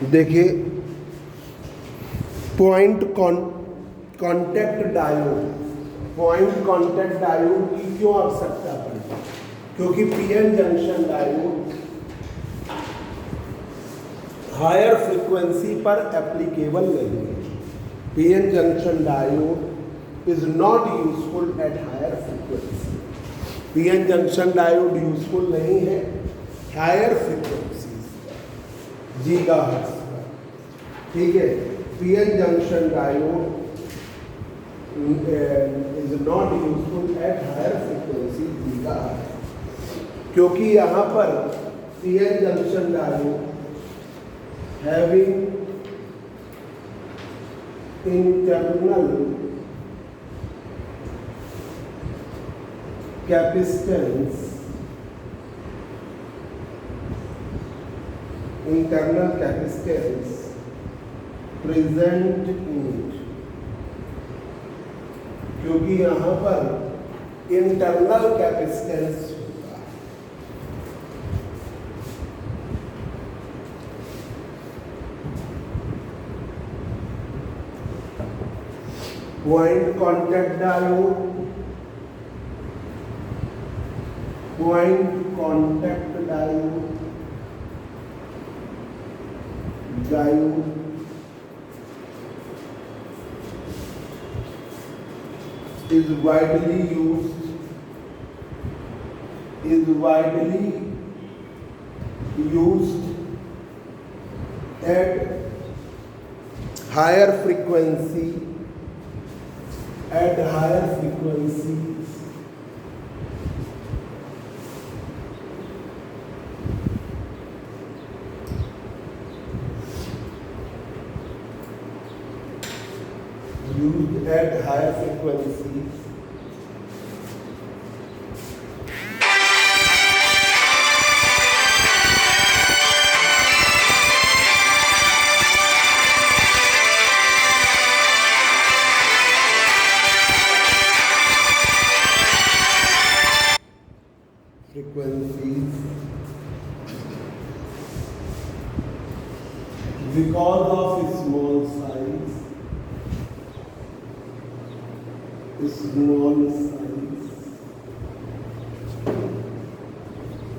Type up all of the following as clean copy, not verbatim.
देखिए contact diode की क्यों आवश्यकता पड़ी? क्योंकि PN junction diode higher frequency पर एप्लीकेबल नहीं है। PN junction diode is not useful at higher frequency. PN junction diode useful नहीं है हायर फ्रीक्वेंसी गीगाहर्ट्ज पर। ठीक है, PN junction diode is not useful at higher frequency gigahertz, क्योंकि यहाँ पर PN junction diode having internal capacitance present in it, क्योंकि यहाँ पर internal capacitance point contact diode is widely used at higher frequencies because of small size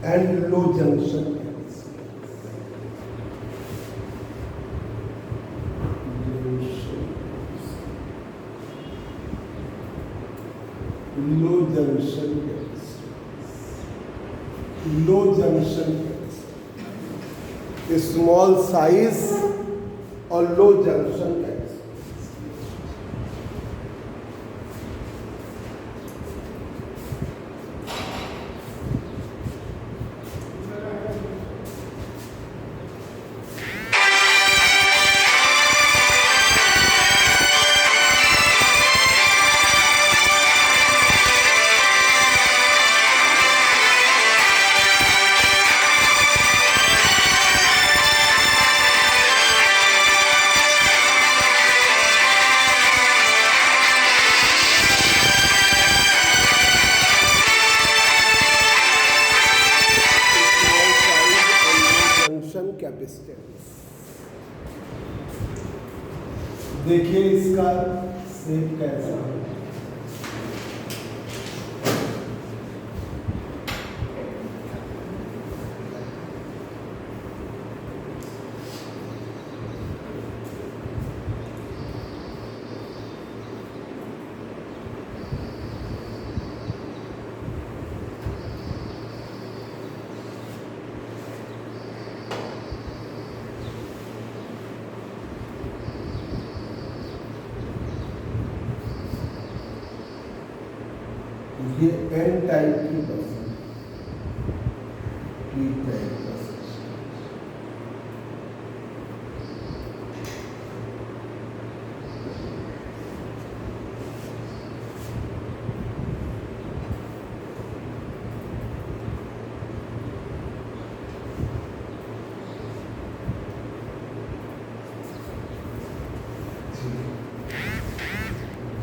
and low junction small size और लो junction capacitance. देखिए इसका shape कैसा है। ये N type की बस पी टाइप बस।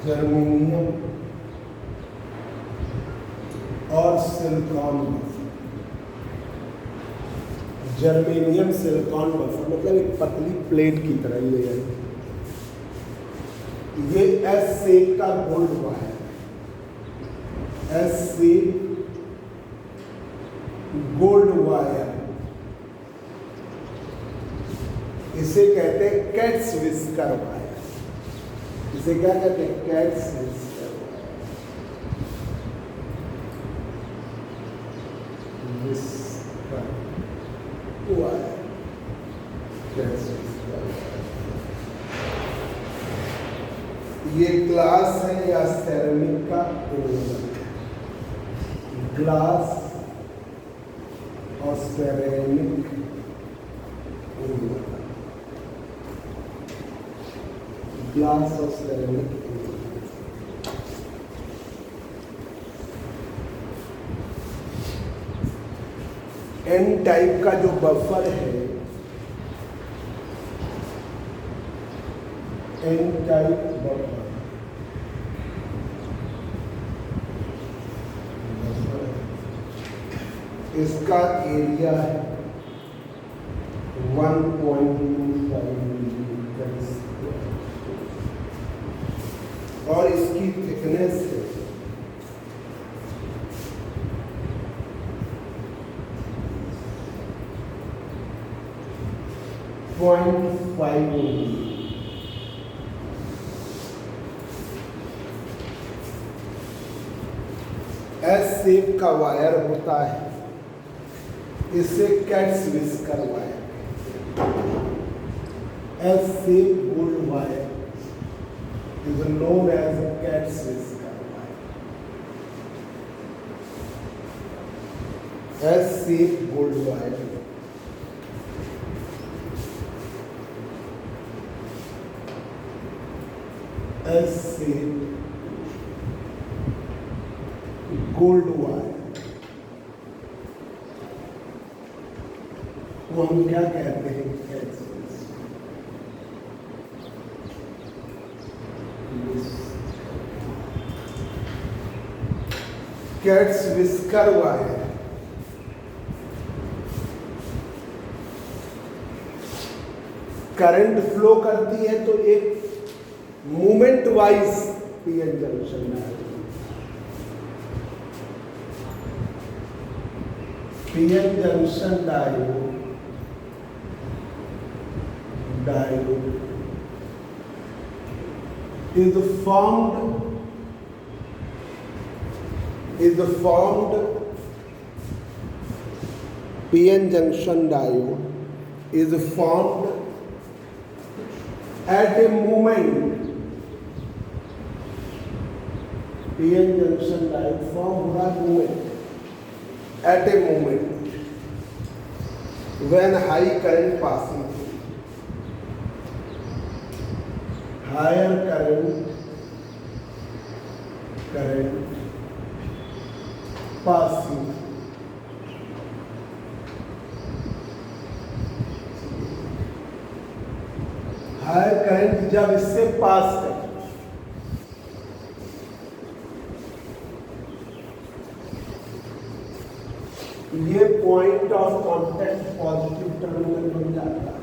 जर्मेनियम और सिलिकॉन जर्मेनियम सिलिकॉन बफर, मतलब एक पतली प्लेट की तरह ही है। ये एस शेप का gold wire, S shape gold wire, इसे कहते हैं कैट्स विस्कर वायर। इसे क्या कहते हैं? Cats whisker wire, cats whisker wire. ये ग्लास है या सेरेमिक का इन्वॉल्व, ग्लास और सेरेमिक इन्वॉल्व, ग्लास और सेरेमिक एन टाइप का जो बफर है, एन टाइप बफर, इसका एरिया है 1.25 मीटर और इसकी थिकनेस है 0.5 मीटर। एस शेप का वायर होता है, इसे cats whisker wire, S shape gold wire is known as a cat's whisker wire. S shape gold wire, S shape gold wire को हम क्या कहते हैं? Cats cats whisker wire. Current flow करती है तो एक movement wise PN junction diode, PN junction diode is formed PN junction diode is formed at a moment, PN junction diode form हो रहा है moment, at a moment when high current passing through, higher current passing, higher current जब इससे pass है, ये point of contact positive terminal बन जाता है।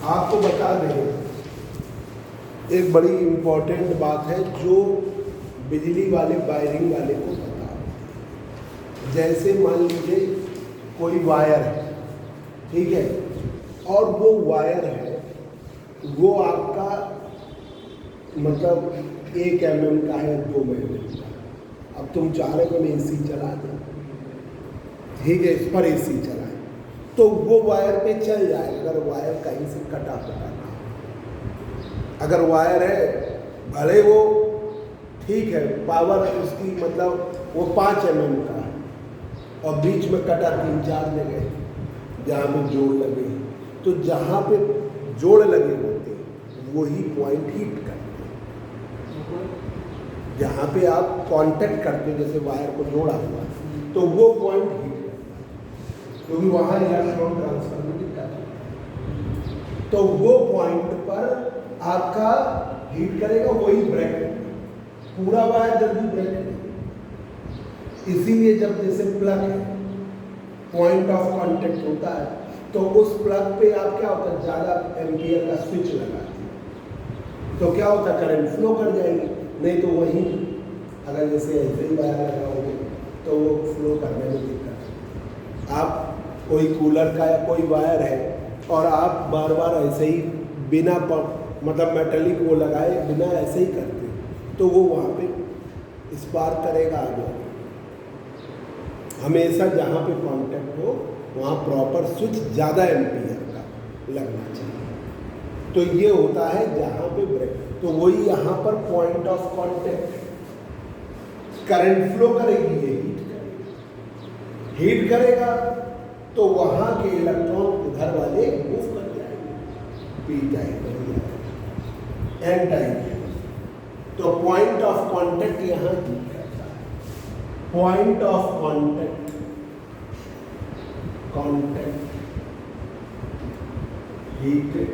आपको बता दें, एक बड़ी इंपॉर्टेंट बात है जो बिजली वाले वायरिंग वाले को पता है। जैसे मान लीजिए कोई वायर है, ठीक है, और वो वायर है वो आपका मतलब 1 mm का है, 2 mm का। अब तुम चाह रहे हो एसी चला दो, ठीक है, इस पर एसी चलाए तो वो वायर पे चल जाएगा अगर वायर कहीं से कटा ना। अगर वायर है भले वो ठीक है, पावर उसकी मतलब वो 5 mm का है और बीच में कटा 3-4 जगह जहाँ पे जोड़ लगे, तो जहाँ पे जोड़ लगे होते वही पॉइंट हीट करते हैं। जहाँ पे आप कांटेक्ट करते हो जैसे वायर को जोड़ा हुआ तो वो पॉइंट हीट करता है, क्योंकि वहाँ इलेक्ट्रॉन ट्रांसफर नहीं करता, तो वो पॉइंट पर आपका हीट करेगा, वही ब्रैकेट पूरा वायर जल्दी ब्रेक नहीं। इसीलिए जब जैसे प्लग है, पॉइंट ऑफ कांटेक्ट होता है, तो उस प्लग पे आप क्या होता है, ज़्यादा एम्पियर का स्विच लगाते हैं, तो क्या होता है, करंट फ्लो कर जाएगी। नहीं तो वहीं अगर जैसे ऐसे ही वायर लगाओगे तो वो फ्लो करने में दिक्कत। आप कोई कूलर का या कोई वायर है और आप बार बार ऐसे ही बिना मतलब मेटेलिक वो लगाए बिना ऐसे ही करते, तो वो वहाँ पे स्पार्क करेगा आगे। हमेशा जहाँ पे कांटेक्ट हो वहाँ प्रॉपर स्विच ज़्यादा एम्पियर का लगना चाहिए। तो ये होता है जहाँ पे ब्रेक, तो वही यहाँ पर point of contact, current flow करेगी, ये हीट करेगा, तो वहाँ के इलेक्ट्रॉन उधर वाले मूव कर जाएंगे, पी टाइप एन टाइप। तो पॉइंट ऑफ कांटेक्ट यहाँ हीट करता है, point of contact, contact heated,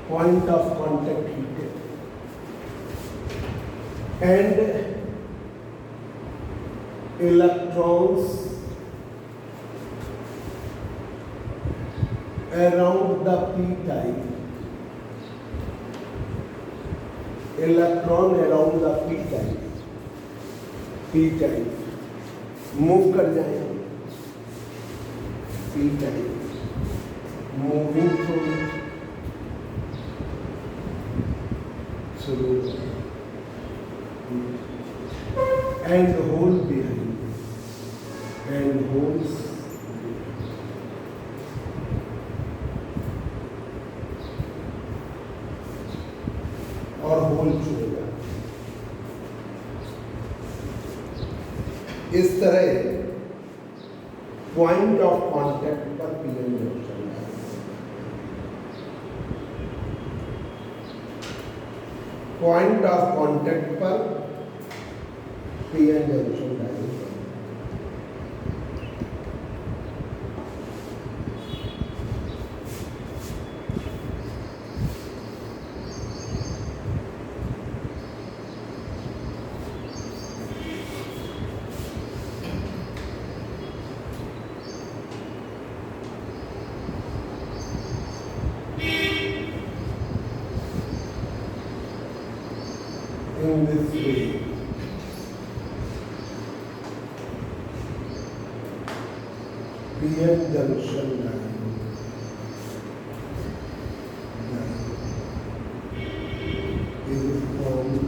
point of contact heated and electrons around the p type, electron around the p type move कर जाएंगे, p type moving through and hole behind, and holes और whole छुएगा। इस तरह point of contact पर PN junction है। Point of contact पर PN junction diagram. In this way, PN junction diagram is formed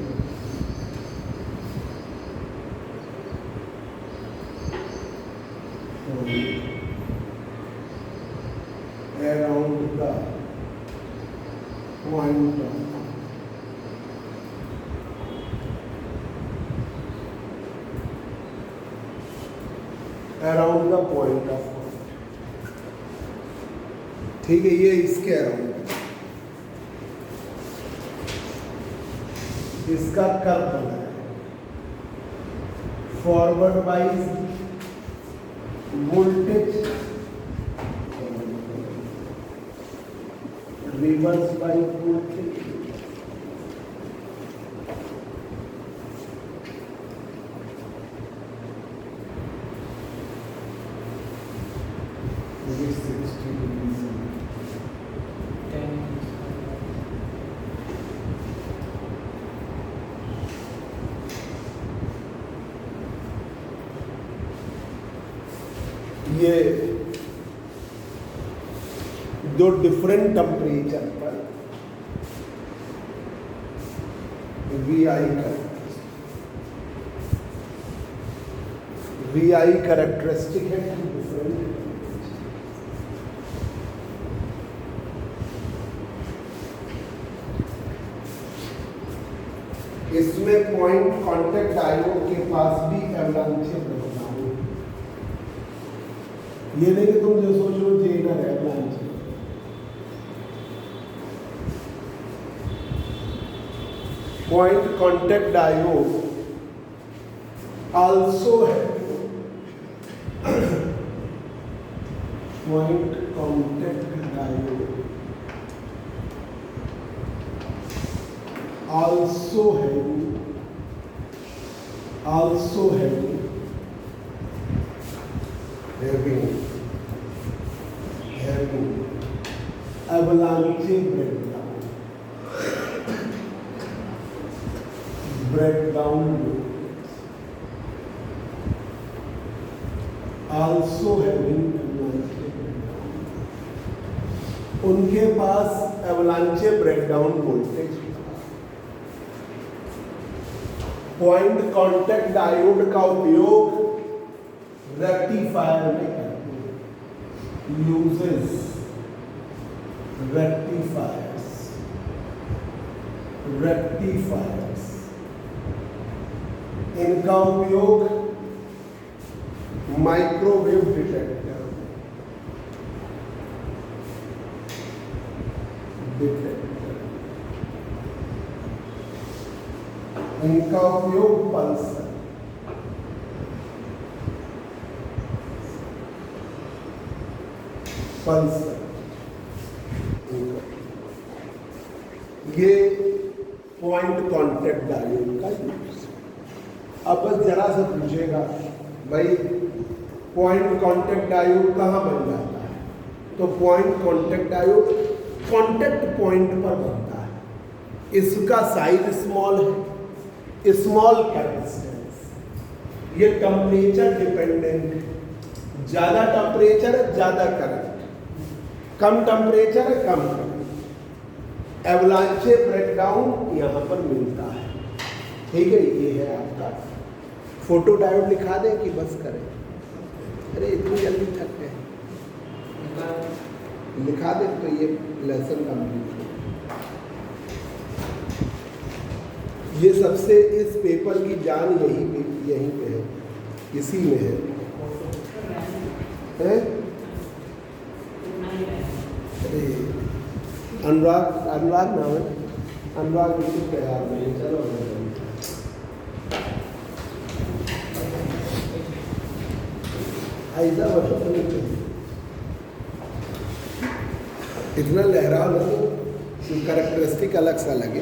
around the point of around the point of contact. ठीक है, ये इसके अराउंड है, इसका कर्व बना है, forward wise voltage, reverse wise voltage, ये दो डिफरेंट टेम्परेचर पर वी आई कैरेक्टरिस्टिक है टू डिफरेंट। इसमें पॉइंट कांटेक्ट डायोड के पास भी एवलांचे प्रभाव, ये नहीं कि तुम जो सोच लो जेनर है एवलांचे। Point contact diode also have point contact diode also have also having avalanche breakdown also having avalanche breakdown. उनके पास avalanche breakdown voltage, point contact diode का उपयोग रेक्टिफायर में करते हैं, यूजेस रेक्टिफायर्स। इनका उपयोग माइक्रोवेव डिटेक्टर इनका उपयोग पल्सर, ये पॉइंट कांटेक्ट डायोड का यूज। अब बस जरा सा पूछेगा भाई पॉइंट कांटेक्ट डायोड कहाँ बन जाता है, तो point contact diode contact point पर बनता है। इसका साइज स्मॉल है, स्मॉल कैपेसिटेंस, ये टेम्परेचर डिपेंडेंट है, ज्यादा टेम्परेचर है ज्यादा करंट, कम टेम्परेचर है कम करंट। एवलांचे ब्रेकडाउन यहाँ पर मिलता है, ठीक है। ये है आपका फोटो डायोड। लिखा दें कि बस करें? अरे इतनी जल्दी थक गए, लिखा दें तो ये लेसन कंप्लीट हो। ये सबसे इस पेपर की जान यहीं पे है, इसी में है, हैं? अरे अनुराग नाम है, अनुराग बिल्कुल तैयार नहीं। चलो ऐसा मतलब इतना लहरा लो, कैरेक्टरिस्टिक अलग सा लगे।